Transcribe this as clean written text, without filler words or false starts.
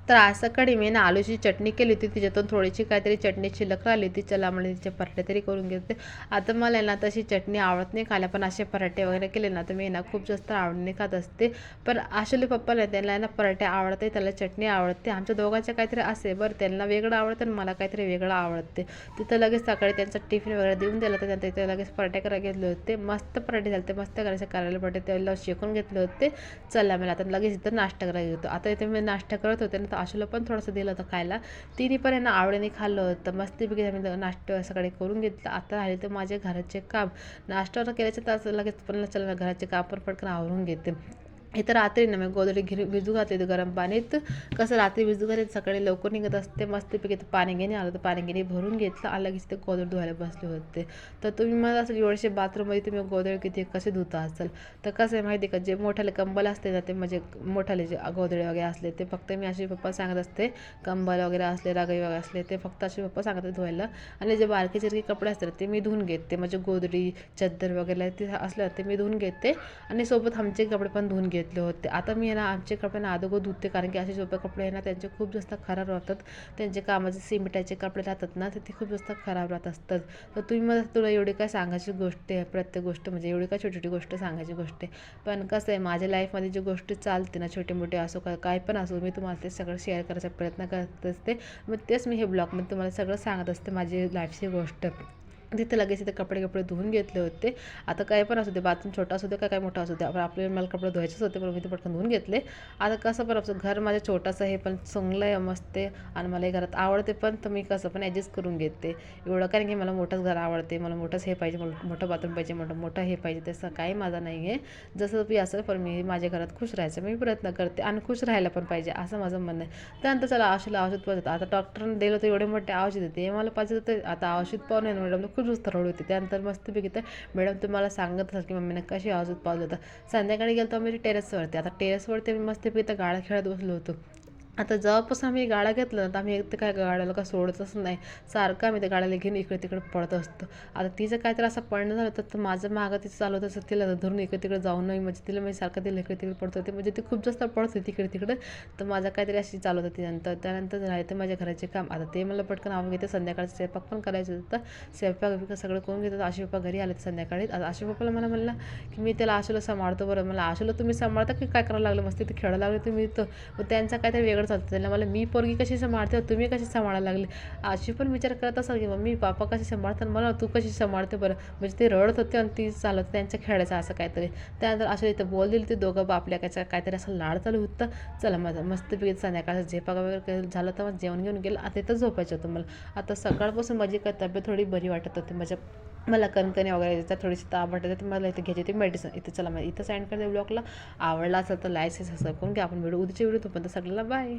तर आज सकाळी मी ना आलूची चटणी केली होती, तिच्यातून थोडीशी काहीतरी चटणी शिल्लक राहिली होती. चला म्हणले तिचे पराठे तरी करून घेते. आता मला आहे ना तशी चटणी आवडत नाही खायला, पण असे पराठे वगैरे केले ना तर मी ना खूप जास्त आवडीने खात असते. पण आशुले पप्पाला त्यांना ना पराठे आवडते, त्याला चटणी आवडते. आमच्या दोघांच्या काहीतरी असे बरं, त्यांना वेगळं आवडतं आणि मला काहीतरी वेगळं आवडते. तिथं लगेच सकाळी त्यांचा टिफिन वगैरे देऊन दिला, तर त्यांना तिथे लगेच पराठे करायला घेतले होते. मस्त पराठे झाले ते, मस्त करायचे करायला पराठे त्याला शेकून घेतले होते. चला मला आता लगेच इथं नाश्ता करायला घेतो. आता इथे मी नाश्ता करत होते ना, तर आशूला पण थोडंसं दिलं होतं खायला. तिने पण यांना आवडीने खाल्लं होतं. मस्तपैकी आम्ही नाश्ता सकाळी करून घेतला. आता आले तर माझे घराचे काम. नाश्ता केल्याच्या तास लगेच पण चला ना घराचे काम पण पटकन आवरून घेते. इथं रात्री ना मी गोधडी भिजू घातली होती गरम पाणीत. कसं रात्री भिजू घातली सकाळी लवकर निघत असते. मस्तपैकी तर पाणी घेणे आलं, तर पाणी घेणे भरून घेतलं. लगेच ते गोधडी धुवायला बसले होते. तर तुम्ही मला असं एवढेसे बाथरूममध्ये तुम्ही गोधडी किती कसे धुता असाल, तर कसं आहे माहिती आहे का, जे मोठाले कंबल असते ना ते म्हणजे मोठाले जे गोधडी वगैरे असले ते फक्त मी अशी पप्पा सांगत असते. कंबल वगैरे असले रागई वगैरे असले ते फक्त असे पप्पा सांगत धुवायला. आणि जे बारके चिरके कपडे असतात ते मी धुवून घेते. म्हणजे गोधडी चद्दर वगैरे ते असलं ते मी धुवून घेते. आणि सोबत आमचे कपडे पण धुवून घेतले होते. आता मी ना आमचे कपडे ना अगोदर धुते, कारण की असे सोपे कपडे आहे ना त्यांचे खूप जास्त खराब राहतात. त्यांचे कामाचे सिमेंटाचे कपडे राहतात ना तर ते खूप जास्त खराब राहत असतात. तर तुम्ही मला तुला एवढी काय सांगायची गोष्ट आहे, प्रत्येक गोष्ट म्हणजे एवढी काय छोटी छोटी गोष्ट सांगायची गोष्ट आहे. पण कसं आहे माझ्या लाईफमध्ये जी गोष्ट चालते ना, छोटे मोठे असो काय पण असो, मी तुम्हाला ते सगळं शेअर करायचा प्रयत्न करत असते. मग तेच मी हे ब्लॉगमध्ये तुम्हाला सगळं सांगत असते माझी लाईफची गोष्ट. तिथे लगेच इथे कपडे धुवून घेतले होते. आता काय पण असू दे, बाथरूम छोटा असू दे काय मोठा असू दे, आपल्याला मला कपडे धुवायचेच होते पण मी ते पटकन धुवून घेतले. आता कसं पण आपलं घर माझं छोटंसं आहे पण चांगलं आहे, मस्त आहे आणि मला हे घरात आवडते पण, तर मी कसं पण ॲडजस्ट करून घेते. एवढं कारण की मला मोठंच घर आवडते, मला मोठंच हे पाहिजे, मोठं बाथरूम पाहिजे, मोठं हे पाहिजे, तसं काही माझं नाही आहे. जसं मी असं पण मी माझ्या घरात खुश राहायचं मी प्रयत्न करते आणि खुश राहायला पण पाहिजे असं माझं म्हणणं आहे. त्यानंतर चला औषध पाहिजे. आता डॉक्टरने दिलं तर एवढे मोठे औषध देते मला पाहिजे होतं. आता औषध पाहून आहे मॅडम खूप जास्त रड होती. त्यानंतर मस्तपैकी तर मॅडम तुम्हाला सांगत असाल की मम्मीने कशी औषध पावलं होतं. संध्याकाळी गेलो तर आम्ही टेरेसवरती. आता टेरेसवरती मी मस्तपैकी तर गाळा खेळत बसलो होतो. आता जेव्हापासून आम्ही गाडा घेतला ना तर आम्ही ते काय गाड्याला का सोडतच नाही. सारखं आम्ही त्या गाड्याला घेऊन इकडे तिकडे पडत असतो. आता तिचं काहीतरी असं पडणं झालं तर माझं मागं तिचं चालू होतं असं तिला धरून इकडे तिकडे जाऊन नाही, म्हणजे तिला मी सारखं तिला इकडे तिकडे पडत होते, म्हणजे ती खूप जास्त पडत होती तिकडे तिकडे. तर माझं काहीतरी अशी चालू होतं त्यानंतर झाले तर माझ्या घराचे काम. आता ते मला पटकन आवडून घेते. संध्याकाळचं स्वयंपाक पण करायचं होतं. स्वयंपाक सगळं करून घेतात. आशू पप्पा घरी आले संध्याकाळी. आता आशू पप्पाला मला म्हणलं की मी त्याला आशूला सांभाळतो. बरं मला आशूला तुम्ही सांभाळता की काय करायला लागलं, मस्त ते खेळायला लागले तुम्ही इथं. मग त्यांचा काहीतरी वेगळं चालतं. त्यांना मला मी पोरगी कशी सांभाळते तुम्ही कशी सांभाळायला लागले. आशी पण विचार करत असाल की मम्मी पापा कशी सांभाळतात, मला तू कशी सांभाळते बरं. म्हणजे ते रडत होते आणि ती चालत त्यांच्या खेळायचं असं काहीतरी. त्यानंतर असं इथं बोल दिली ते दोघं बापल्या काहीतरी असं लाड चालू होतं. चला माझं मस्तपैकी संध्याकाळचं झेपा वगैरे झालं तर मग जेवण घेऊन गेलं. आता इथं झोपायचं होतं मला. आता सकाळपासून माझी काय तब्येत थोडी बरी वाटत होती. मला कणकणी वगैरे येतात, थोडीशी ताप वाटत होती. मला इथे घ्यायची होती मेडिसिन. इथे चला मग इथं सँड करते ब्लॉगला. आवडला असेल तर लाईक सबस्क्राईब करून घ्या. आपण व्हिडिओ उद्याच्या व्हिडिओ तो पण सगळ्याला बाय.